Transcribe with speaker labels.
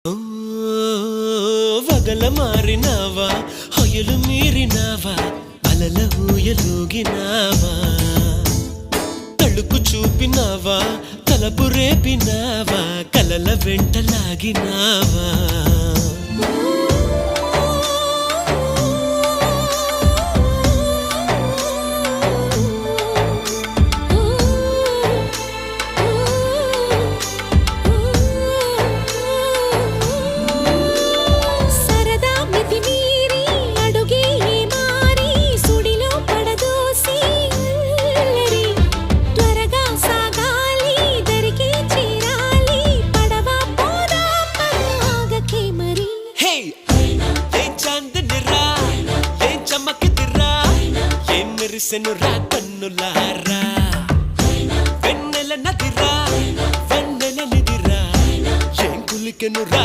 Speaker 1: ఓ వగల మారినావా హొయలు మీరినావా అలల ఊయలూగినావా తళుకు చూపినావా తలపు రేపినావా కలల వెంటలాగినావా మెరిసెను రా కన్నులా